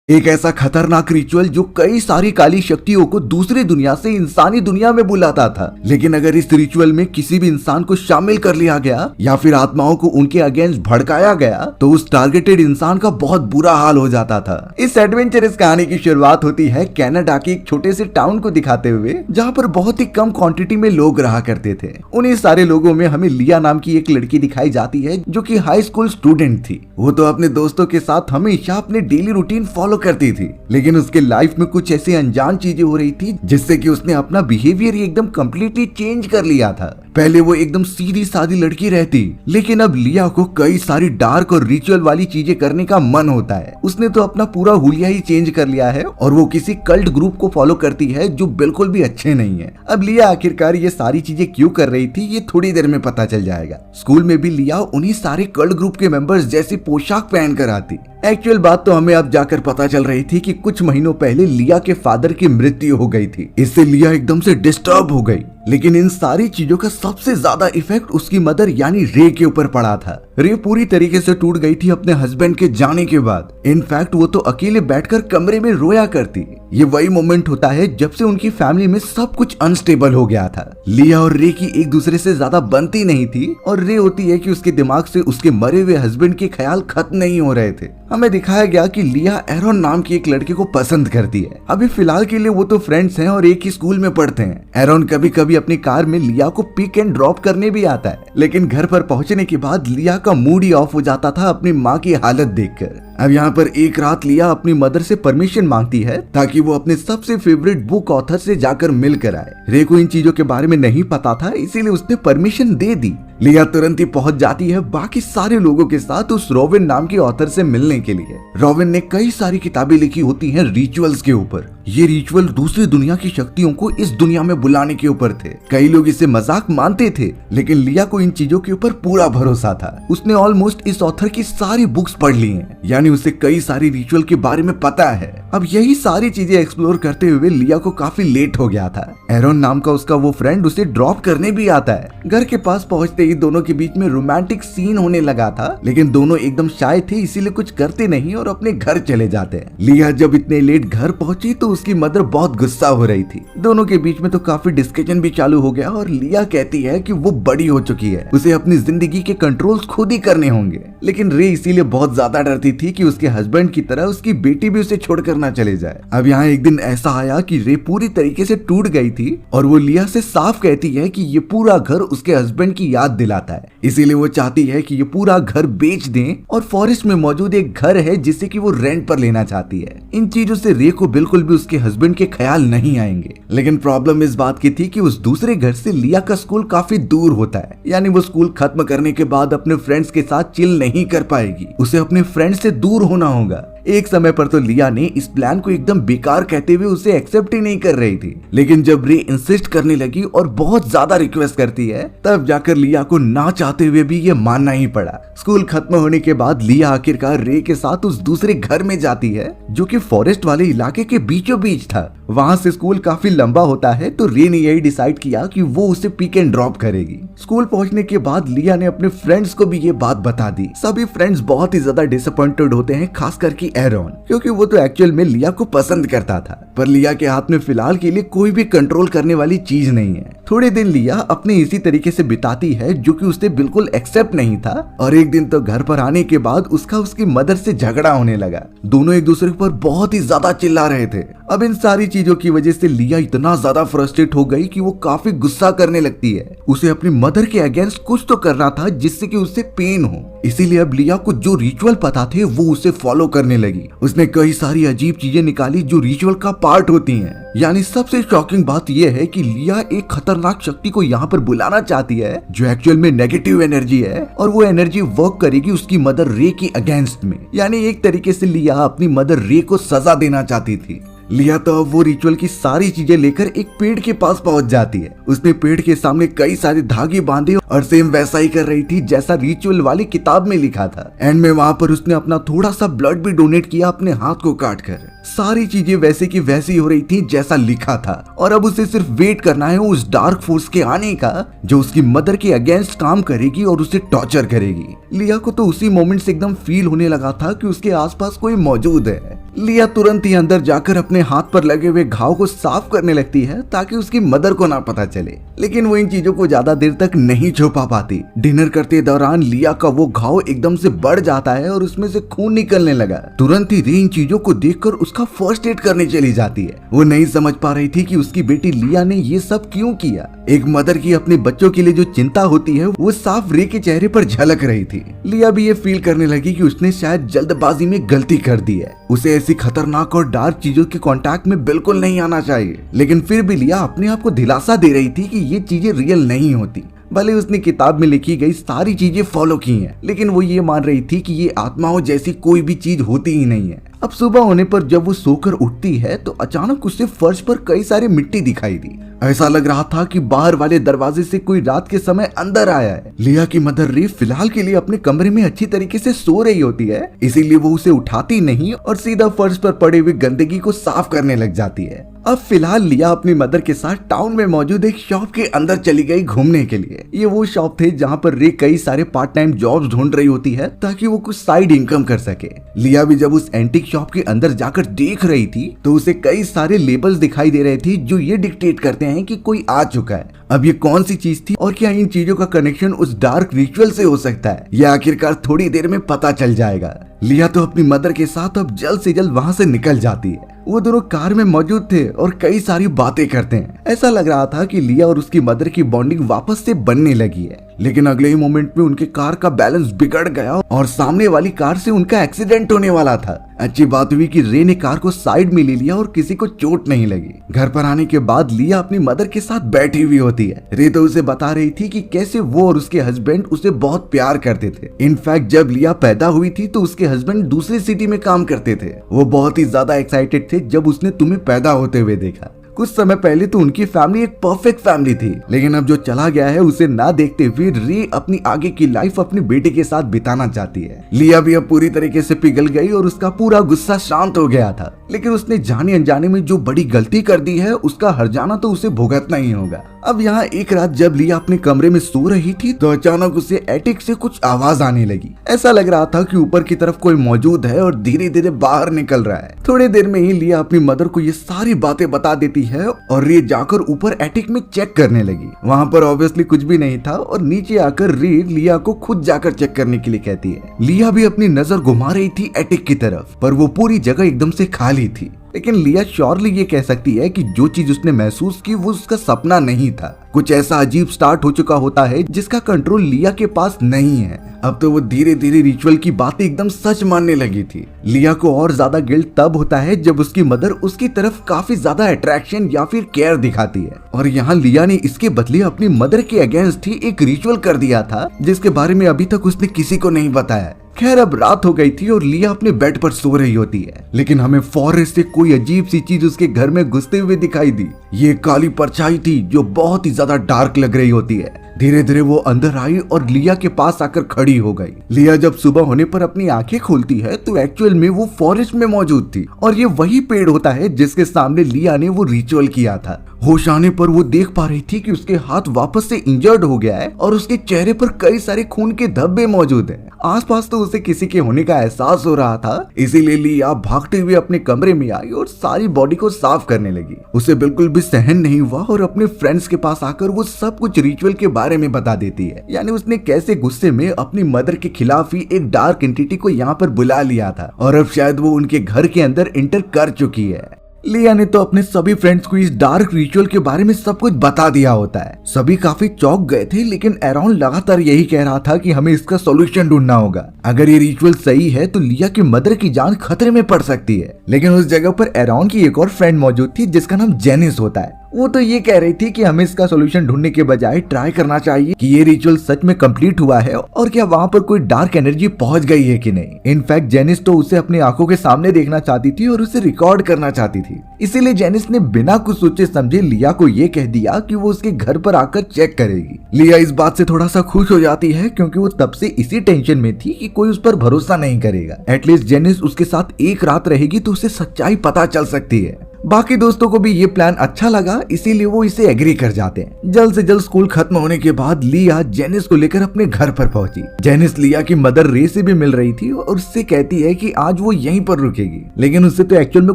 एक ऐसा खतरनाक रिचुअल जो कई सारी काली शक्तियों को दूसरी दुनिया से इंसानी दुनिया में बुलाता था। लेकिन अगर इस रिचुअल में किसी भी इंसान को शामिल कर लिया गया या फिर आत्माओं को उनके अगेंस्ट भड़काया गया तो उस टारगेटेड इंसान का बहुत बुरा हाल हो जाता था। इस एडवेंचरस कहानी की शुरुआत होती है कनाडा के एक छोटे से टाउन को दिखाते हुए, जहाँ पर बहुत ही कम क्वांटिटी में लोग रहा करते थे। उन्हीं सारे लोगों में हमें लिया नाम की एक लड़की दिखाई जाती है जो कि हाई स्कूल स्टूडेंट थी। वो तो अपने दोस्तों के साथ हमेशा अपने डेली रूटीन फॉलो करती थी, लेकिन उसके लाइफ में कुछ ऐसी अनजान चीजें हो रही थी जिससे कि उसने अपना बिहेवियर एकदम कम्प्लीटली चेंज कर लिया था। पहले वो एकदम सीधी सादी लड़की रहती, लेकिन अब लिया को कई सारी डार्क और रिचुअल वाली चीजें करने का मन होता है। उसने तो अपना पूरा हुलिया ही चेंज कर लिया है और वो किसी कल्ट ग्रुप को फॉलो करती है जो बिल्कुल भी अच्छे नहीं है। अब लिया आखिरकार ये सारी चीजें क्यों कर रही थी ये थोड़ी देर में पता चल जाएगा। स्कूल में भी लिया उन्हीं सारे कल्ट ग्रुप के मेंबर्स जैसी पोशाक पहन कर आती। एक्चुअल बात तो हमें अब जाकर पता चल रही थी कि कुछ महीनों पहले लिया के फादर की मृत्यु हो गई थी। इससे लिया एकदम से डिस्टर्ब हो गई। लेकिन इन सारी चीजों का सबसे ज्यादा इफेक्ट उसकी मदर यानी रे के ऊपर पड़ा था। रे पूरी तरीके से टूट गई थी अपने हस्बैंड के जाने के बाद। इनफैक्ट वो तो अकेले बैठकर कमरे में रोया करती। ये वही मोमेंट होता है जब से उनकी फैमिली में सब कुछ अनस्टेबल हो गया था। लिया और रे की एक दूसरे से ज्यादा बनती नहीं थी और रे होती है कि उसके दिमाग से उसके मरे हुए हस्बैंड के ख्याल खत्म नहीं हो रहे थे। हमें दिखाया गया कि लिया एरॉन नाम की एक लड़के को पसंद करती है। अभी फिलहाल के लिए वो तो फ्रेंड्स हैं और एक ही स्कूल में पढ़ते हैं। एरॉन कभी कभी अपनी कार में लिया को पिक एंड ड्रॉप करने भी आता है, लेकिन घर पर पहुंचने के बाद लिया का मूड ही ऑफ हो जाता था अपनी माँ की हालत देखकर। अब यहाँ पर एक रात लिया अपनी मदर से परमिशन मांगती है ताकि वो अपने सबसे फेवरेट बुक ऑथर से जाकर मिल कर आए। रे को इन चीजों के बारे में नहीं पता था, इसीलिए उसने परमिशन दे दी। लिया तुरंत ही पहुंच जाती है बाकी सारे लोगों के साथ उस रॉबिन नाम के ऑथर से मिलने के लिए। रॉबिन ने कई सारी किताबें लिखी होती हैं रिचुअल्स के ऊपर। ये रिचुअल दूसरी दुनिया की शक्तियों को इस दुनिया में बुलाने के ऊपर थे। कई लोग इसे मजाक मानते थे, लेकिन लिया को इन चीजों के ऊपर पूरा भरोसा था। उसने ऑलमोस्ट इस ऑथर की सारी बुक्स पढ़ ली हैं, यानी उसे कई सारी रिचुअल के बारे में पता है। अब यही सारी चीजें एक्सप्लोर करते हुए लिया को काफी लेट हो गया था। एरॉन नाम का उसका वो फ्रेंड उसे ड्रॉप करने भी आता है। घर के पास पहुंचते ही दोनों के बीच में रोमांटिक सीन होने लगा था, लेकिन दोनों एकदम शाय थे, इसीलिए कुछ करते नहीं और अपने घर चले जाते हैं। लिया जब इतने लेट घर पहुंची तो उसकी मदर बहुत गुस्सा हो रही थी। दोनों के बीच में तो काफी डिस्कशन भी चालू हो गया और लिया कहती है कि वो बड़ी हो चुकी है, उसे अपनी जिंदगी के कंट्रोल्स खुद ही करने होंगे। लेकिन रे इसीलिए बहुत ज्यादा डरती थी कि उसके हस्बैंड की तरह उसकी बेटी भी उसे छोड़कर ना चले जाए। अब यहाँ एक दिन ऐसा आया कि रे पूरी तरीके से टूट गई थी और वो लिया से साफ कहती है कि ये पूरा घर उसके हस्बैंड की याद दिलाता है, इसीलिए वो चाहती है कि ये पूरा घर बेच दें और फॉरेस्ट में मौजूद एक घर है जिसे कि वो रेंट पर लेना चाहती है। इन चीजों से रे को बिल्कुल भी उसके हस्बैंड के ख्याल नहीं आएंगे। लेकिन प्रॉब्लम इस बात की थी कि उस दूसरे घर से लिया का स्कूल काफी दूर होता है, यानी वो स्कूल खत्म करने के बाद अपने फ्रेंड्स के साथ चिल नहीं कर पाएगी। उसे अपने फ्रेंड से दूर होना होगा। एक समय पर तो लिया ने इस प्लान को एकदम बेकार कहते हुए उसे एक्सेप्ट ही नहीं कर रही थी, लेकिन जब रे इंसिस्ट करने लगी और बहुत ज्यादा रिक्वेस्ट करती है, तब जाकर लिया को ना चाहते हुए भी ये मानना ही पड़ा। स्कूल खत्म होने के बाद लिया आखिरकार रे के साथ उस दूसरे घर में जाती है जो कि फॉरेस्ट वाले इलाके के बीचों बीच था। वहाँ से स्कूल काफी लंबा होता है, तो रे ने यही डिसाइड किया कि वो उसे पिक एंड ड्रॉप करेगी। स्कूल पहुंचने के बाद लिया ने अपने फ्रेंड्स को भी ये बात बता दी। सभी फ्रेंड्स बहुत ही ज्यादा डिसअपॉइंटेड होते हैं, खास करके एरॉन, क्योंकि वो तो एक्चुअल में लिया को पसंद करता था। पर लिया के हाथ में फिलहाल के लिए कोई भी कंट्रोल करने वाली चीज नहीं है। थोड़े दिन लिया अपने इसी तरीके से बिताती है जो कि उसे बिल्कुल एक्सेप्ट नहीं था, और एक दिन तो घर पर आने के बाद उसका उसकी मदर से झगड़ा होने लगा। दोनों एक दूसरे पर बहुत ही ज्यादा चिल्ला रहे थे। अब इन सारी चीजों की वजह से लिया इतना ज्यादा फ्रस्ट्रेट हो गई कि वो काफी गुस्सा करने लगती है। उसे अपनी मदर के अगेंस्ट कुछ तो करना था जिससे कि उसे पेन हो, इसीलिए अब लिया को जो रिचुअल पता थे वो उसे फॉलो करने लगी। उसने कई सारी अजीब चीजें निकाली जो रिचुअल का पार्ट होती हैं। यानी सबसे शॉकिंग बात यह है कि लिया एक खतरनाक शक्ति को यहाँ पर बुलाना चाहती है जो एक्चुअल में नेगेटिव एनर्जी है, और वो एनर्जी वर्क करेगी उसकी मदर रे के अगेंस्ट में। यानी एक तरीके से लिया अपनी मदर रे को सजा देना चाहती थी। लिया तो अब वो रिचुअल की सारी चीजें लेकर एक पेड़ के पास पहुंच जाती है। उसने पेड़ के सामने कई सारे धागे बांधे और सेम वैसा ही कर रही थी जैसा रिचुअल वाली किताब में लिखा था। एंड में वहां पर उसने अपना थोड़ा सा ब्लड भी डोनेट किया अपने हाथ को काट कर। सारी चीजें वैसे की वैसी हो रही थी जैसा लिखा था और अब उसे सिर्फ वेट करना है उस डार्क फोर्स के आने का जो उसकी मदर के अगेंस्ट काम करेगी और उसे टॉर्चर करेगी। लिया को तो उसी मोमेंट से एकदम फील होने लगा था कि उसके आसपास कोई मौजूद है। लिया तुरंत ही अंदर जाकर अपने हाथ पर लगे हुए घाव को साफ करने लगती है ताकि उसकी मदर को ना पता चले, लेकिन वो इन चीजों को ज्यादा देर तक नहीं छुपा पाती। डिनर करते दौरान लिया का वो घाव एकदम से बढ़ जाता है और उसमें से खून निकलने लगा। तुरंत ही री इन चीजों को देखकर उसका फर्स्ट एड करने चली जाती है। वो नहीं समझ पा रही थी कि उसकी बेटी लिया ने ये सब क्यों किया। एक मदर की अपने बच्चों के लिए जो चिंता होती है वो साफ रे के चेहरे पर झलक रही थी। लिया भी ये फील करने लगी कि उसने शायद जल्दबाजी में गलती कर दी है। उसे ऐसी खतरनाक और डार्क चीजों के कांटेक्ट में बिल्कुल नहीं आना चाहिए, लेकिन फिर भी लिया अपने आप को दिलासा दे रही थी कि ये चीजें रियल नहीं होती। भले उसने किताब में लिखी गई सारी चीजें फॉलो की हैं, लेकिन वो ये मान रही थी कि ये आत्माओं जैसी कोई भी चीज होती ही नहीं है। अब सुबह होने पर जब वो सोकर उठती है तो अचानक उसे फर्श पर कई सारी मिट्टी दिखाई दी। ऐसा लग रहा था कि बाहर वाले दरवाजे से कोई रात के समय अंदर आया है। लिया की मदर री फिलहाल के लिए अपने कमरे में अच्छी तरीके से सो रही होती है, इसीलिए वो उसे उठाती नहीं और सीधा फर्श पर पड़े हुए गंदगी को साफ करने लग जाती है। अब फिलहाल लिया अपनी मदर के साथ टाउन में मौजूद एक शॉप के अंदर चली गई घूमने के लिए। ये वो शॉप थे जहाँ पर रे कई सारे पार्ट टाइम जॉब्स ढूंढ रही होती है ताकि वो कुछ साइड इनकम कर सके। लिया भी जब उस एंटीक शॉप के अंदर जाकर देख रही थी तो उसे कई सारे लेबल्स दिखाई दे रहे थे जो ये डिक्टेट करते हैं कि कोई आ चुका है। अब ये कौन सी चीज थी और क्या इन चीजों का कनेक्शन उस डार्क रिचुअल से हो सकता है, यह आखिरकार थोड़ी देर में पता चल जाएगा। लिया तो अपनी मदर के साथ अब जल्द से जल्द वहाँ से निकल जाती है। वो दोनों कार में मौजूद थे और कई सारी बातें करते हैं। ऐसा लग रहा था कि लिया और उसकी मदर की बॉन्डिंग वापस से बनने लगी है, लेकिन अगले ही मोमेंट में उनके कार का बैलेंस बिगड़ गया और सामने वाली कार से उनका एक्सीडेंट होने वाला था। अच्छी बात हुई कि रे ने कार को साइड में ले लिया और किसी को चोट नहीं लगी। घर पर आने के बाद लिया अपनी मदर के साथ बैठी हुई होती है। रे तो उसे बता रही थी कि कैसे वो और उसके हस्बैंड उसे बहुत प्यार करते थे। इनफैक्ट जब लिया पैदा हुई थी तो उसके हस्बैंड दूसरी सिटी में काम करते थे। वो बहुत ही ज्यादा एक्साइटेड थे जब उसने तुम्हें पैदा होते हुए देखा। कुछ समय पहले तो उनकी फैमिली एक परफेक्ट फैमिली थी, लेकिन अब जो चला गया है उसे ना देखते हुए रे अपनी आगे की लाइफ अपनी बेटे के साथ बिताना चाहती है। लिया भी अब पूरी तरीके से पिघल गई और उसका पूरा गुस्सा शांत हो गया था, लेकिन उसने जाने अनजाने में जो बड़ी गलती कर दी है उसका हर्जाना तो उसे भुगतना ही होगा। अब यहाँ एक रात जब लिया अपने कमरे में सो रही थी तो अचानक उसे एटिक से कुछ आवाज आने लगी। ऐसा लग रहा था कि ऊपर की तरफ कोई मौजूद है और धीरे धीरे बाहर निकल रहा है। थोड़ी देर में ही लिया अपनी मदर को ये सारी बातें बता देती है और रे जाकर ऊपर एटिक में चेक करने लगी। वहाँ पर ऑब्वियसली कुछ भी नहीं था और नीचे आकर रे लिया को खुद जाकर चेक करने के लिए कहती है। लिया भी अपनी नजर घुमा रही थी एटिक की तरफ, पर वो पूरी जगह एकदम से खाली थी। लेकिन लिया श्योरली ये कह सकती है कि जो चीज उसने महसूस की वो उसका सपना नहीं था। कुछ ऐसा अजीब स्टार्ट हो चुका होता है जिसका कंट्रोल लिया के पास नहीं है। अब तो वो धीरे धीरे रिचुअल की बातें एकदम सच मानने लगी थी। लिया को और ज्यादा गिल्ट तब होता है जब उसकी मदर उसकी तरफ काफी ज्यादा अट्रैक्शन या फिर केयर दिखाती है, और यहाँ लिया ने इसके बदले अपनी मदर के अगेंस्ट ही एक रिचुअल कर दिया था जिसके बारे में अभी तक उसने किसी को नहीं बताया। खैर अब रात हो गई थी और लिया अपने बेड पर सो रही होती है, लेकिन हमें फॉरेस्ट से कोई अजीब सी चीज उसके घर में घुसते हुए दिखाई दी। ये काली परछाई थी जो बहुत ही ज्यादा डार्क लग रही होती है। धीरे धीरे वो अंदर आई और लिया के पास आकर खड़ी हो गई। लिया जब सुबह होने पर अपनी आंखें खोलती है तो एक्चुअल में वो फॉरेस्ट में मौजूद थी और ये वही पेड़ होता है जिसके सामने लिया ने वो रिचुअल किया था। होश आने पर वो देख पा रही थी कि उसके हाथ वापस से इंजर्ड हो गया है और उसके चेहरे पर कई सारे खून के धब्बे मौजूद हैं। आसपास तो उसे किसी के होने का एहसास हो रहा था, इसीलिए लिया भागते हुए अपने कमरे में आई और सारी बॉडी को साफ करने लगी। उसे बिल्कुल भी सहन नहीं हुआ और अपने फ्रेंड्स के पास आकर वो सब कुछ रिचुअल के बारे में बता देती है। यानी उसने कैसे गुस्से में अपनी मदर के खिलाफ ही एक डार्क एंटिटी को यहाँ पर बुला लिया था और अब शायद वो उनके घर के अंदर एंटर कर चुकी है। लिया ने तो अपने सभी फ्रेंड्स को इस डार्क रिचुअल के बारे में सब कुछ बता दिया होता है। सभी काफी चौंक गए थे, लेकिन एरॉन लगातार यही कह रहा था कि हमें इसका सॉल्यूशन ढूंढना होगा। अगर ये रिचुअल सही है तो लिया की मदर की जान खतरे में पड़ सकती है। लेकिन उस जगह पर एरॉन की एक और फ्रेंड मौजूद थी जिसका नाम जेनिस होता है। वो तो ये कह रही थी कि हमें इसका सोल्यूशन ढूंढने के बजाय ट्राई करना चाहिए कि ये रिचुअल सच में कंप्लीट हुआ है और क्या वहाँ पर कोई डार्क एनर्जी पहुंच गई है कि नहीं। इनफैक्ट जेनिस तो उसे अपनी आंखों के सामने देखना चाहती थी और उसे रिकॉर्ड करना चाहती थी। इसीलिए जेनिस ने बिना कुछ सोचे समझे लिया को ये कह दिया कि वो उसके घर पर आकर चेक करेगी। लिया इस बात से थोड़ा सा खुश हो जाती है क्योंकि वो तब से इसी टेंशन में थी कि कोई उस पर भरोसा नहीं करेगा। एटलीस्ट जेनिस उसके साथ एक रात रहेगी तो उसे सच्चाई पता चल सकती है। बाकी दोस्तों को भी ये प्लान अच्छा लगा, इसीलिए वो इसे एग्री कर जाते हैं। जल्द से जल्द स्कूल खत्म होने के बाद लिया जेनिस को लेकर अपने घर पर पहुंची। जेनिस लिया की मदर रे से भी मिल रही थी और उससे कहती है कि आज वो यहीं पर रुकेगी, लेकिन उससे तो एक्चुअल में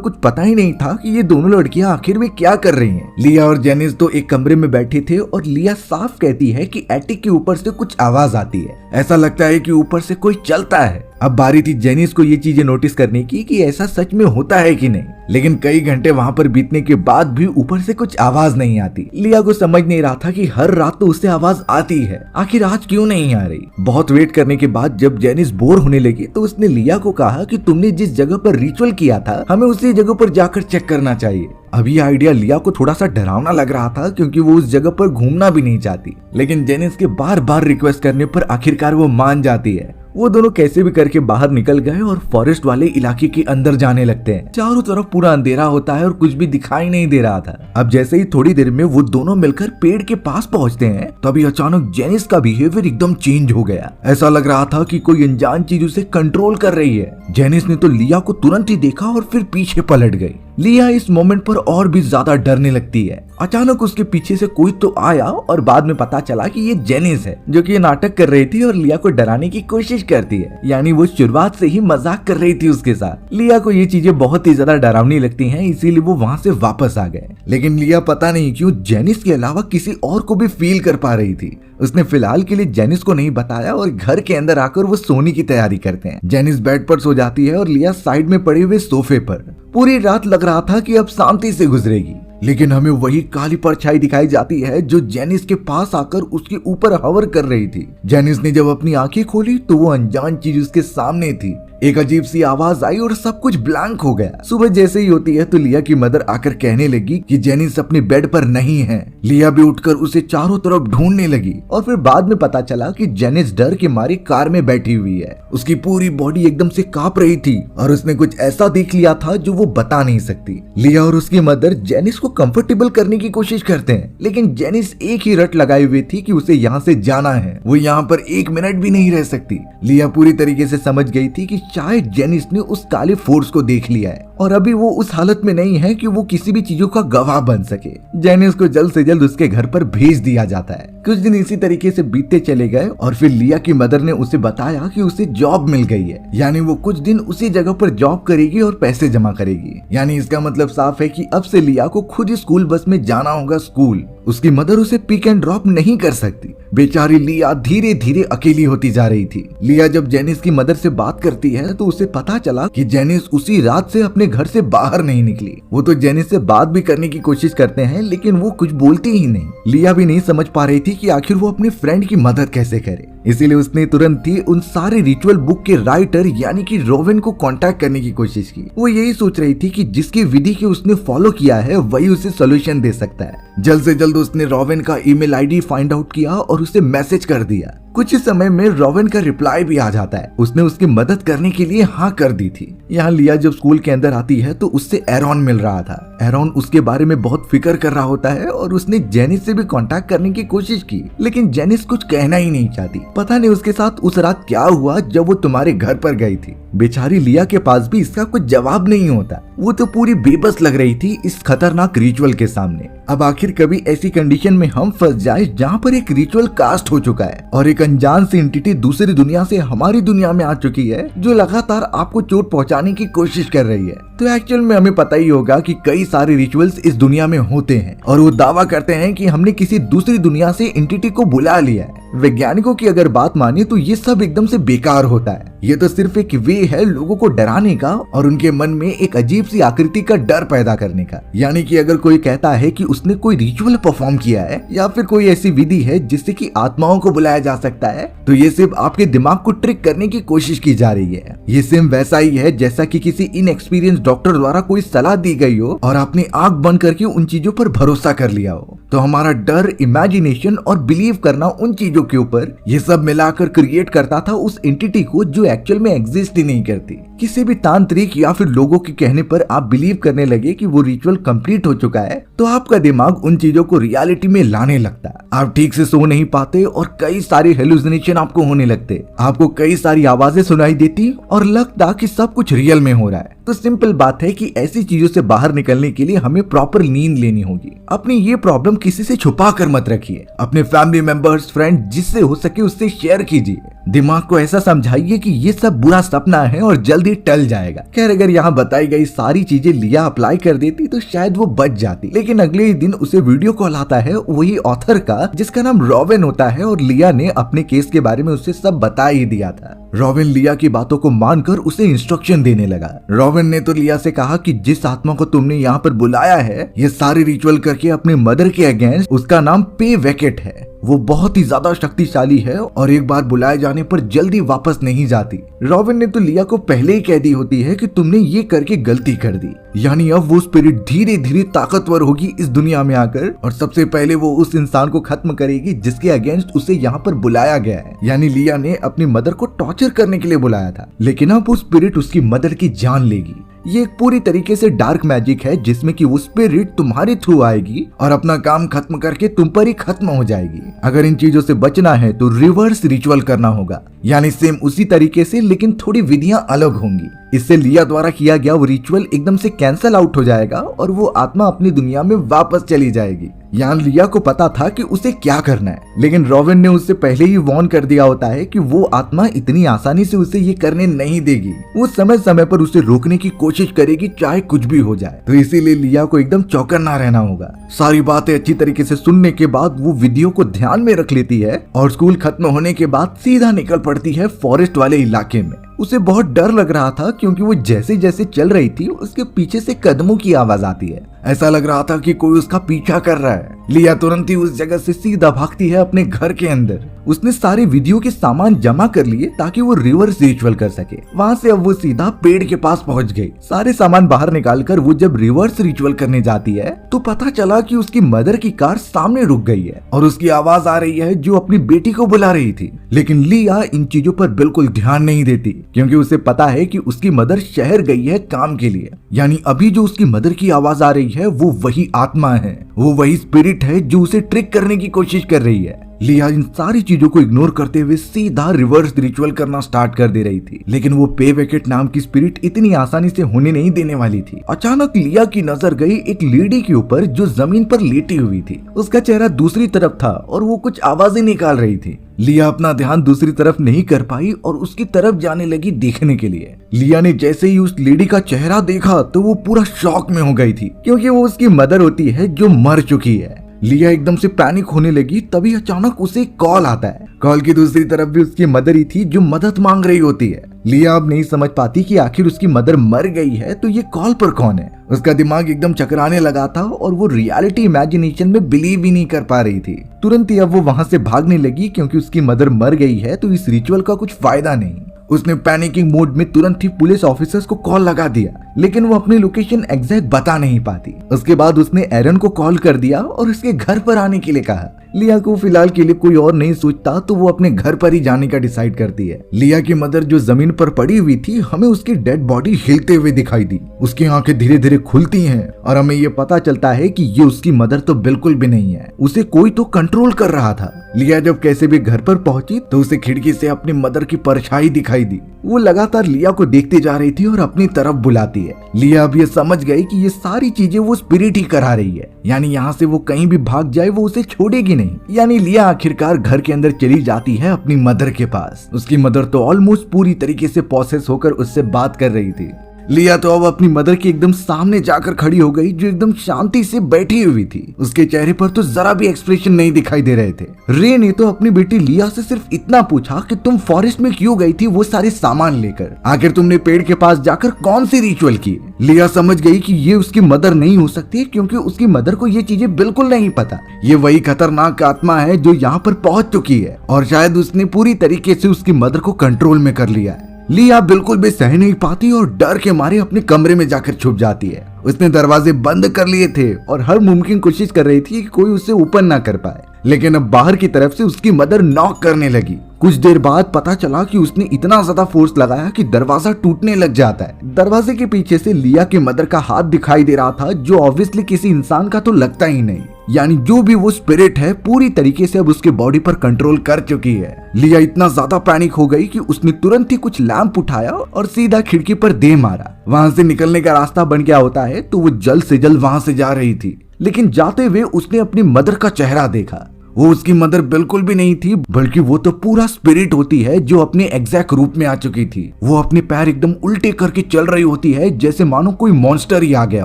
कुछ पता ही नहीं था कि ये दोनों लड़कियां आखिर में क्या कर रही हैं। लिया और जेनिस तो एक कमरे में बैठे थे और लिया साफ कहती है कि एटिक के ऊपर से कुछ आवाज आती है, ऐसा लगता है कि ऊपर से कोई चलता है। अब बारी थी जेनिस को ये चीजें नोटिस करने की कि ऐसा सच में होता है कि नहीं, लेकिन कई घंटे वहाँ पर बीतने के बाद भी ऊपर से कुछ आवाज नहीं आती। लिया को समझ नहीं रहा था कि हर रात तो उससे आवाज आती है, आखिर आज क्यों नहीं आ रही। बहुत वेट करने के बाद जब जेनिस बोर होने लगी तो उसने लिया को कहा कि तुमने जिस जगह पर रिचुअल किया था हमें उसी जगह पर जाकर चेक करना चाहिए। अब ये आइडिया लिया को थोड़ा सा डरावना लग रहा था क्योंकि वो उस जगह पर घूमना भी नहीं चाहती, लेकिन जेनिस के बार बार रिक्वेस्ट करने पर आखिरकार वो मान जाती है। वो दोनों कैसे भी करके बाहर निकल गए और फॉरेस्ट वाले इलाके के अंदर जाने लगते हैं। चारों तरफ पूरा अंधेरा होता है और कुछ भी दिखाई नहीं दे रहा था। अब जैसे ही थोड़ी देर में वो दोनों मिलकर पेड़ के पास पहुंचते हैं तभी अचानक जेनिस का बिहेवियर एकदम चेंज हो गया। ऐसा लग रहा था कि कोई अनजान चीज उसे कंट्रोल कर रही है। जेनिस ने तो लिया को तुरंत ही देखा और फिर पीछे पलट गई। लिया इस मोमेंट पर और भी ज्यादा डरने लगती है। अचानक उसके पीछे से कोई तो आया और बाद में पता चला कि ये जेनिस है जो कि ये नाटक कर रही थी और लिया को डराने की कोशिश करती है, यानी वो शुरुआत से ही मजाक कर रही थी उसके साथ। लिया को ये चीजें बहुत ही ज्यादा डरावनी लगती हैं, इसीलिए वो वहाँ से वापस आ गए। लेकिन लिया पता नहीं क्यों जेनिस के अलावा किसी और को भी फील कर पा रही थी। उसने फिलहाल के लिए जेनिस को नहीं बताया और घर के अंदर आकर वो सोने की तैयारी करते हैं। जेनिस बेड पर सो जाती है और लिया साइड में पड़े हुए सोफे पर। पूरी रात लग रहा था कि अब शांति से गुजरेगी, लेकिन हमें वही काली परछाई दिखाई जाती है जो जेनिस के पास आकर उसके ऊपर हवर कर रही थी। जेनिस ने जब अपनी आंखें खोली तो वो अनजान चीज उसके सामने थी। एक अजीब सी आवाज आई और सब कुछ ब्लैंक हो गया। सुबह जैसे ही होती है तो लिया की मदर आकर कहने लगी कि जेनिस अपने बेड पर नहीं है। लिया भी उठकर उसे चारों तरफ ढूंढने लगी और फिर बाद में पता चला कि जेनिस डर के मारे कार में बैठी हुई है। उसकी पूरी बॉडी एकदम से कांप रही थी और उसने कुछ ऐसा देख लिया था जो वो बता नहीं सकती। लिया और उसकी मदर जेनिस को कंफर्टेबल करने की कोशिश करते हैं, लेकिन जेनिस एक ही रट लगाई हुई थी कि उसे यहाँ से जाना है, वो यहाँ पर एक मिनट भी नहीं रह सकती। लिया पूरी तरीके से समझ गई थी कि शायद जेनिस ने उस काले फोर्स को देख लिया है और अभी वो उस हालत में नहीं है कि वो किसी भी चीजों का गवाह बन सके। जेनिस को जल्द से जल्द उसके घर पर भेज दिया जाता है। कुछ दिन इसी तरीके से बीतते चले गए और फिर लिया की मदर ने उसे बताया कि उसे जॉब मिल गई है, यानी वो कुछ दिन उसी जगह पर जॉब करेगी और पैसे जमा करेगी। यानी इसका मतलब साफ है कि अब से लिया को खुद स्कूल बस में जाना होगा स्कूल। उसकी मदर उसे पिक एंड ड्रॉप नहीं कर सकती। बेचारी लिया धीरे धीरे अकेली होती जा रही थी। लिया जब जेनिस की मदर से बात करती है तो उसे पता चला कि जेनिस उसी रात से अपने घर से बाहर नहीं निकली। वो तो जेनिस से बात भी करने की कोशिश करते हैं, लेकिन वो कुछ बोलती ही नहीं। लिया भी नहीं समझ पा रही थी कि आखिर वो अपने फ्रेंड की मदद कैसे करे, इसीलिए उसने तुरंत ही उन सारे रिचुअल बुक के राइटर यानी कि रोवेन को कांटेक्ट करने की कोशिश की। वो यही सोच रही थी कि जिसकी विधि के उसने फॉलो किया है वही उसे सोल्यूशन दे सकता है। जल्द से जल्द उसने रोवेन का ईमेल आईडी फाइंड आउट किया और उसे मैसेज कर दिया। कुछ ही समय में रोवेन का रिप्लाई भी आ जाता है। उसने उसकी मदद करने के लिए हाँ कर दी थी। यहाँ लिया जब स्कूल के अंदर आती है तो उससे एरॉन मिल रहा था। एरॉन उसके बारे में बहुत फिक्र कर रहा होता है और उसने जेनिस से भी कांटेक्ट करने की कोशिश की, लेकिन जेनिस कुछ कहना ही नहीं चाहती। पता नहीं उसके साथ उस रात क्या हुआ जब वो तुम्हारे घर पर गई थी। बेचारी लिया के पास भी इसका कुछ जवाब नहीं होता। वो तो पूरी बेबस लग रही थी इस खतरनाक रिचुअल के सामने। अब आखिर कभी ऐसी कंडीशन में हम फंस जाए जहाँ पर एक रिचुअल कास्ट हो चुका है और एक अनजान सी एंटिटी दूसरी दुनिया से हमारी दुनिया में आ चुकी है जो लगातार आपको चोट पहुंचाने की कोशिश कर रही है। तो एक्चुअल में हमें पता ही होगा कि कई सारे रिचुअल्स इस दुनिया में होते हैं और वो दावा करते हैं कि हमने किसी दूसरी दुनिया से एंटिटी को बुला लिया है। वैज्ञानिकों की अगर बात माने तो ये सब एकदम से बेकार होता है। ये तो सिर्फ एक वे है लोगों को डराने का और उनके मन में एक अजीब सी आकृति का डर पैदा करने का। यानी कि अगर कोई कहता है कि उसने कोई रिचुअल परफॉर्म किया है या फिर कोई ऐसी विधि है जिससे कि आत्माओं को बुलाया जा सकता है, तो ये सिर्फ आपके दिमाग को ट्रिक करने की कोशिश की जा रही है। ये सेम वैसा ही है जैसा कि किसी इनएक्सपीरियंस डॉक्टर द्वारा कोई सलाह दी गई हो और आपने आंख बंद करके उन चीजों पर भरोसा कर लिया हो। तो हमारा डर, इमेजिनेशन और बिलीव करना उन चीजों के ऊपर, ये सब मिलाकर क्रिएट करता था उस एंटिटी को जो एक्चुअल में एग्जिस्ट ही नहीं करती। किसी भी तांत्रिक या फिर लोगों के कहने पर आप बिलीव करने लगे कि वो रिचुअल कंप्लीट हो चुका है, तो आपका दिमाग उन चीजों को रियलिटी में लाने लगता है। आप ठीक से सो नहीं पाते और कई सारे हेलुसिनेशन आपको होने लगते। आपको कई सारी आवाजें सुनाई देती और लगता कि सब कुछ रियल में हो रहा है। तो सिंपल बात है कि ऐसी चीजों से बाहर निकलने के लिए हमें प्रॉपर नींद लेनी होगी। अपनी ये प्रॉब्लम किसी से छुपा कर मत रखिए। अपने फैमिली मेंबर्स, फ्रेंड, जिससे हो सके उससे शेयर कीजिए। दिमाग को ऐसा समझाइए कि ये सब बुरा सपना है और जल्दी टल जाएगा। खैर, अगर यहाँ बताई गई सारी चीजें लिया अप्लाई कर देती तो शायद वो बच जाती, लेकिन अगले ही दिन उसे वीडियो कॉल आता है वही ऑथर का जिसका नाम रॉबिन होता है और लिया ने अपने केस के बारे में उसे सब बता ही दिया था। रॉबिन लिया की बातों को मानकर उसे इंस्ट्रक्शन देने लगा। रॉबिन ने तो लिया से कहा कि जिस आत्मा को तुमने यहाँ पर बुलाया है, ये सारे रिचुअल करके अपने मदर के अगेंस्ट, उसका नाम पे वेकेट है। वो बहुत ही ज्यादा शक्तिशाली है और एक बार बुलाए जाने पर जल्दी वापस नहीं जाती। रॉबिन ने तो लिया को पहले ही कह दी होती है कि तुमने ये करके गलती कर दी। यानी अब वो स्पिरिट धीरे धीरे ताकतवर होगी इस दुनिया में आकर और सबसे पहले वो उस इंसान को खत्म करेगी जिसके अगेंस्ट उसे यहाँ पर बुलाया गया है। यानी लिया ने अपनी मदर को टॉर्चर करने के लिए बुलाया था, लेकिन अब वो स्पिरिट उसकी मदर की जान लेगी। ये एक पूरी तरीके से डार्क मैजिक है जिसमें कि वो स्पिरिट तुम्हारे थ्रू आएगी और अपना काम खत्म करके तुम पर ही खत्म हो जाएगी। अगर इन चीजों से बचना है तो रिवर्स रिचुअल करना होगा, यानी सेम उसी तरीके से लेकिन थोड़ी विधियां अलग होंगी। इससे लिया द्वारा किया गया वो रिचुअल एकदम से कैंसल आउट हो जाएगा और वो आत्मा अपनी दुनिया में वापस चली जाएगी। यहाँ लिया को पता था कि उसे क्या करना है, लेकिन रॉबिन ने उससे पहले ही वार्न कर दिया होता है कि वो आत्मा इतनी आसानी से उसे ये करने नहीं देगी। वो समय समय पर उसे रोकने की कोशिश करेगी चाहे कुछ भी हो जाए। तो इसीलिए लिया को एकदम चौकन्ना रहना होगा। सारी बातें अच्छी तरीके से सुनने के बाद वो विधियों को ध्यान में रख लेती है और स्कूल खत्म होने के बाद सीधा निकल पड़ती है फॉरेस्ट वाले इलाके में। उसे बहुत डर लग रहा था क्योंकि वो जैसे जैसे चल रही थी उसके पीछे से कदमों की आवाज आती है। ऐसा लग रहा था कि कोई उसका पीछा कर रहा है। लिया तुरंत ही उस जगह से सीधा भागती है अपने घर के अंदर। उसने सारे विधियों के सामान जमा कर लिए ताकि वो रिवर्स रिचुअल कर सके। वहाँ से अब वो सीधा पेड़ के पास पहुँच गई। सारे सामान बाहर निकालकर वो जब रिवर्स रिचुअल करने जाती है तो पता चला कि उसकी मदर की कार सामने रुक गई है और उसकी आवाज आ रही है जो अपनी बेटी को बुला रही थी। लेकिन लिया इन चीजों पर बिल्कुल ध्यान नहीं देती क्योंकि उसे पता है कि उसकी मदर शहर गई है काम के लिए। यानी अभी जो उसकी मदर की आवाज आ रही है वो वही आत्मा है, वो वही स्पिरिट है जो उसे ट्रिक करने की कोशिश कर रही है। लिया इन सारी चीजों को इग्नोर करते हुए सीधा रिवर्स रिचुअल करना स्टार्ट कर दे रही थी, लेकिन वो पे वेकेट नाम की स्पिरिट इतनी आसानी से होने नहीं देने वाली थी। अचानक लिया की नजर गई एक लेडी के ऊपर जो जमीन पर लेटी हुई थी। उसका चेहरा दूसरी तरफ था और वो कुछ आवाजें निकाल रही थी। लिया अपना ध्यान दूसरी तरफ नहीं कर पाई और उसकी तरफ जाने लगी देखने के लिए। लिया ने जैसे ही उस लेडी का चेहरा देखा तो वो पूरा शॉक में हो गई थी क्योंकि वो उसकी मदर होती है जो मर चुकी है। लिया एकदम से पैनिक होने लगी। तभी अचानक उसे कॉल आता है। कॉल की दूसरी तरफ भी उसकी मदर ही थी जो मदद मांग रही होती है। लिया अब नहीं समझ पाती कि आखिर उसकी मदर मर गई है तो ये कॉल पर कौन है। उसका दिमाग एकदम चकराने लगा था और वो रियलिटी इमेजिनेशन में बिलीव ही नहीं कर पा रही थी। तुरंत ही अब वो वहाँ से भागने लगी क्योंकि उसकी मदर मर गई है तो इस रिचुअल का कुछ फायदा नहीं। उसने पैनिकिंग मोड में तुरंत ही पुलिस ऑफिसर्स को कॉल लगा दिया, लेकिन वो अपनी लोकेशन एग्जैक्ट बता नहीं पाती। उसके बाद उसने एरन को कॉल कर दिया और उसके घर पर आने के लिए कहा। लिया को फिलहाल के लिए कोई और नहीं सोचता तो वो अपने घर पर ही जाने का डिसाइड करती है। लिया की मदर जो जमीन पर पड़ी हुई थी, हमें उसकी डेड बॉडी हिलते हुए दिखाई दी। उसकी आंखें धीरे धीरे खुलती हैं और हमें ये पता चलता है कि ये उसकी मदर तो बिल्कुल भी नहीं है, उसे कोई तो कंट्रोल कर रहा था। लिया जब कैसे भी घर पर पहुंची तो उसे खिड़की से अपनी मदर की परछाई दिखाई दी। वो लगातार लिया को देखती जा रही थी और अपनी तरफ बुलाती है। लिया अब ये समझ गई कि ये सारी चीजें वो स्पिरिट ही करा रही है, यानी यहाँ से वो कहीं भी भाग जाए वो उसे छोड़ेगी नहीं। यानी लिया आखिरकार घर के अंदर चली जाती है अपनी मदर के पास। उसकी मदर तो ऑलमोस्ट पूरी तरीके से पॉसेस होकर उससे बात कर रही थी। लिया तो अब अपनी मदर के एकदम सामने जाकर खड़ी हो गई, जो एकदम शांति से बैठी हुई थी। उसके चेहरे पर तो जरा भी एक्सप्रेशन नहीं दिखाई दे रहे थे। रे ने तो अपनी बेटी लिया से सिर्फ इतना पूछा कि तुम फॉरेस्ट में क्यों गई थी वो सारे सामान लेकर? आखिर तुमने पेड़ के पास जाकर कौन सी रिचुअल की? लिया समझ गई कि ये उसकी मदर नहीं हो सकती, क्योंकि उसकी मदर को ये चीजें बिल्कुल नहीं पता। ये वही खतरनाक आत्मा है जो यहाँ पर पहुंच चुकी है और शायद उसने पूरी तरीके से उसकी मदर को कंट्रोल में कर लिया है। लिया बिल्कुल भी सह नहीं पाती और डर के मारे अपने कमरे में जाकर छुप जाती है। उसने दरवाजे बंद कर लिए थे और हर मुमकिन कोशिश कर रही थी कि कोई उसे ओपन ना कर पाए, लेकिन अब बाहर की तरफ से उसकी मदर नॉक करने लगी। कुछ देर बाद पता चला कि उसने इतना ज्यादा फोर्स लगाया कि दरवाजा टूटने लग जाता है। दरवाजे के पीछे से लिया के मदर का हाथ दिखाई दे रहा था, जो ऑब्वियसली किसी इंसान का तो लगता ही नहीं। यानी जो भी वो स्पिरिट है पूरी तरीके से अब उसके बॉडी पर कंट्रोल कर चुकी है। लिया इतना ज्यादा पैनिक हो गई कि उसने तुरंत ही कुछ लैंप उठाया और सीधा खिड़की पर दे मारा। वहां से निकलने का रास्ता बन गया होता है, तो वो जल्द से जल्द वहां से जा रही थी, लेकिन जाते हुए उसने अपनी मदर का चेहरा देखा। वो उसकी मदर बिल्कुल भी नहीं थी, बल्कि वो तो पूरा स्पिरिट होती है जो अपने एग्जैक्ट रूप में आ चुकी थी। वो अपने पैर एकदम उल्टे करके चल रही होती है, जैसे मानो कोई मॉन्स्टर ही आ गया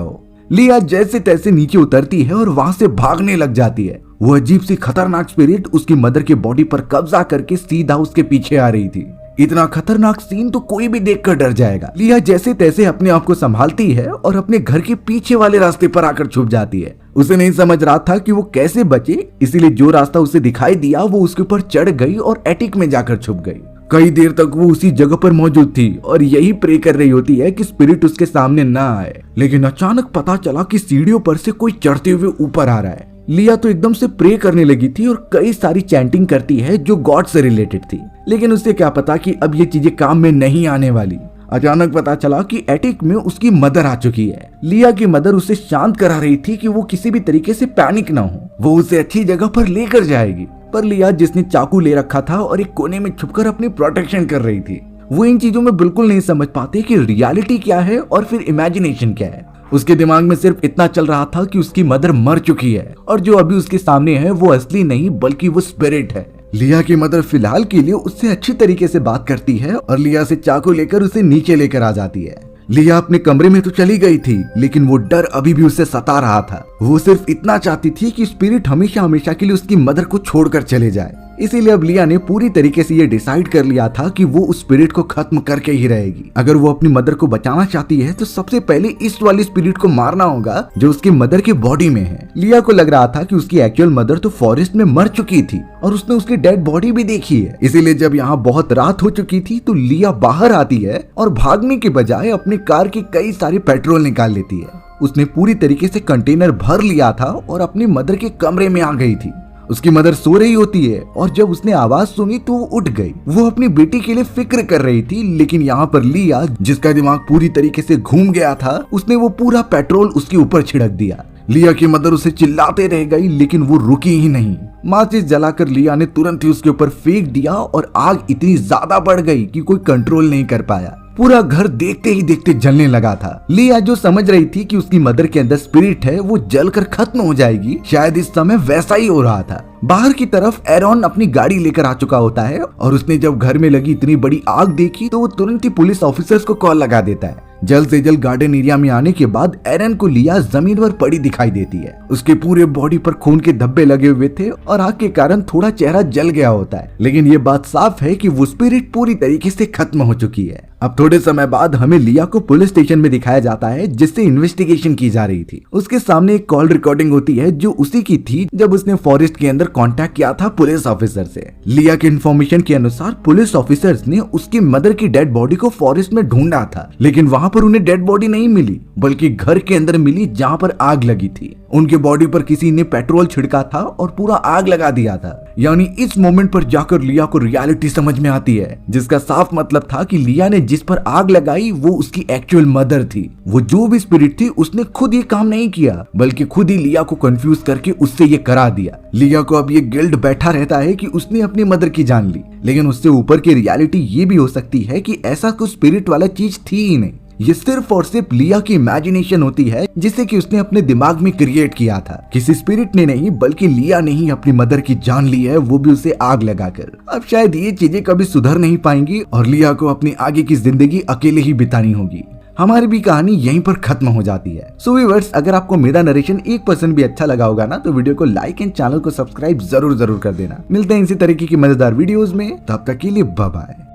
हो। लिया जैसे तैसे नीचे उतरती है और वहां से भागने लग जाती है। वो अजीब सी खतरनाक स्पिरिट उसकी मदर के बॉडी पर कब्जा करके सीधा उसके पीछे आ रही थी। इतना खतरनाक सीन तो कोई भी देखकर डर जाएगा। लिया जैसे तैसे अपने आप को संभालती है और अपने घर के पीछे वाले रास्ते पर आकर छुप जाती है। उसे नहीं समझ रहा था कि वो कैसे बचे, इसीलिए जो रास्ता उसे दिखाई दिया वो उसके ऊपर चढ़ गई और एटिक में जाकर छुप गई। कई देर तक वो उसी जगह पर मौजूद थी और यही प्रे कर रही होती है कि स्पिरिट उसके सामने ना आए। लेकिन अचानक पता चला कि सीढ़ियों पर से कोई चढ़ते हुए ऊपर आ रहा है। लिया तो एकदम से प्रे करने लगी थी और कई सारी चैंटिंग करती है जो गॉड से रिलेटेड थी, लेकिन उसे क्या पता कि अब ये चीजें काम में नहीं आने वाली। अचानक पता चला कि एटिक में उसकी मदर आ चुकी है। लिया की मदर उसे शांत करा रही थी कि वो किसी भी तरीके से पैनिक ना हो, वो उसे अच्छी जगह पर लेकर जाएगी। पर लिया, जिसने चाकू ले रखा था और एक कोने में छुपकर अपनी प्रोटेक्शन कर रही थी, वो इन चीजों में बिल्कुल नहीं समझ पाती कि रियलिटी क्या है और फिर इमेजिनेशन क्या है। उसके दिमाग में सिर्फ इतना चल रहा था कि उसकी मदर मर चुकी है और जो अभी उसके सामने है वो असली नहीं बल्कि वो स्पिरिट है। लिया की मदर फिलहाल के लिए उससे अच्छी तरीके से बात करती है और लिया से चाकू लेकर उसे नीचे लेकर आ जाती है। लिया अपने कमरे में तो चली गई थी, लेकिन वो डर अभी भी उसे सता रहा था। वो सिर्फ इतना चाहती थी कि स्पिरिट हमेशा हमेशा के लिए उसकी मदर को छोड़कर चले जाए। इसीलिए अब लिया ने पूरी तरीके से ये डिसाइड कर लिया था कि वो उस स्पिरिट को खत्म करके ही रहेगी। अगर वो अपनी मदर को बचाना चाहती है तो सबसे पहले इस वाली स्पिरिट को मारना होगा जो उसकी मदर के बॉडी में है। लिया को लग रहा था कि उसकी एक्चुअल मदर तो फॉरेस्ट में मर चुकी थी और उसने उसकी डेड बॉडी भी देखी है। इसीलिए जब यहाँ बहुत रात हो चुकी थी तो लिया बाहर आती है और भागने के बजाय अपनी कार के कई सारे पेट्रोल निकाल लेती है। उसने पूरी तरीके से कंटेनर भर लिया था और अपनी मदर के कमरे में आ गई थी। उसकी मदर सो रही होती है और जब उसने आवाज सुनी तो वो उठ गई। वो अपनी बेटी के लिए फिक्र कर रही थी, लेकिन यहाँ पर लिया, जिसका दिमाग पूरी तरीके से घूम गया था, उसने वो पूरा पेट्रोल उसके ऊपर छिड़क दिया। लिया की मदर उसे चिल्लाते रह गई, लेकिन वो रुकी ही नहीं। माचिस जलाकर लिया ने तुरंत ही उसके ऊपर फेंक दिया और आग इतनी ज्यादा बढ़ गई कि कोई कंट्रोल नहीं कर पाया। पूरा घर देखते ही देखते जलने लगा था। लिया जो समझ रही थी कि उसकी मदर के अंदर स्पिरिट है वो जलकर खत्म हो जाएगी, शायद इस समय वैसा ही हो रहा था। बाहर की तरफ एरॉन अपनी गाड़ी लेकर आ चुका होता है और उसने जब घर में लगी इतनी बड़ी आग देखी तो वो तुरंत ही पुलिस ऑफिसर्स को कॉल लगा देता है। जल्द से जल्द गार्डन एरिया में आने के बाद एरन को लिया जमीन पर पड़ी दिखाई देती है। उसके पूरे बॉडी पर खून के धब्बे लगे हुए थे और आग के कारण थोड़ा चेहरा जल गया होता है, लेकिन ये बात साफ है कि वो स्पिरिट पूरी तरीके से खत्म हो चुकी है। अब थोड़े समय बाद हमें लिया को पुलिस स्टेशन में दिखाया जाता है जिससे इन्वेस्टिगेशन की जा रही थी। उसके सामने एक कॉल रिकॉर्डिंग होती है जो उसी की थी जब उसने फॉरेस्ट के अंदर कांटेक्ट किया था पुलिस ऑफिसर से। लिया के इन्फॉर्मेशन के अनुसार पुलिस ऑफिसर्स ने उसकी मदर की डेड बॉडी को फॉरेस्ट में ढूंढा था, लेकिन वहां पर उन्हें डेड बॉडी नहीं मिली बल्कि घर के अंदर मिली जहां पर आग लगी थी। उनके बॉडी पर किसी ने पेट्रोल छिड़का था और पूरा आग लगा दिया था। यानी इस मोमेंट पर जाकर लिया को रियलिटी समझ में आती है, जिसका साफ मतलब था कि लिया ने जिस पर आग लगाई वो उसकी एक्चुअल मदर थी। वो जो भी स्पिरिट थी उसने खुद ये काम नहीं किया बल्कि खुद ही लिया को कंफ्यूज करके उससे ये करा दिया। लिया को अब ये गिल्ट बैठा रहता है कि उसने अपनी मदर की जान ली, लेकिन उससे ऊपर की रियलिटी ये भी हो सकती है कि ऐसा कुछ स्पिरिट वाला चीज थी ही नहीं। ये सिर्फ और सिर्फ लिया की इमेजिनेशन होती है जिसे कि उसने अपने दिमाग में क्रिएट किया था। किसी स्पिरिट ने नहीं बल्कि लिया ने ही अपनी मदर की जान ली है, वो भी उसे आग लगाकर। अब शायद ये चीजें कभी सुधर नहीं पाएंगी और लिया को अपनी आगे की जिंदगी अकेले ही बितानी होगी। हमारी भी कहानी यहीं पर खत्म हो जाती है। सो व्यूअर्स, अगर आपको मेरा नरेशन 1% भी अच्छा लगा होगा ना, तो वीडियो को लाइक एंड चैनल को सब्सक्राइब जरूर कर देना। मिलते हैं इसी तरीके की मजेदार वीडियोस में, तब तक के लिए बाय बाय।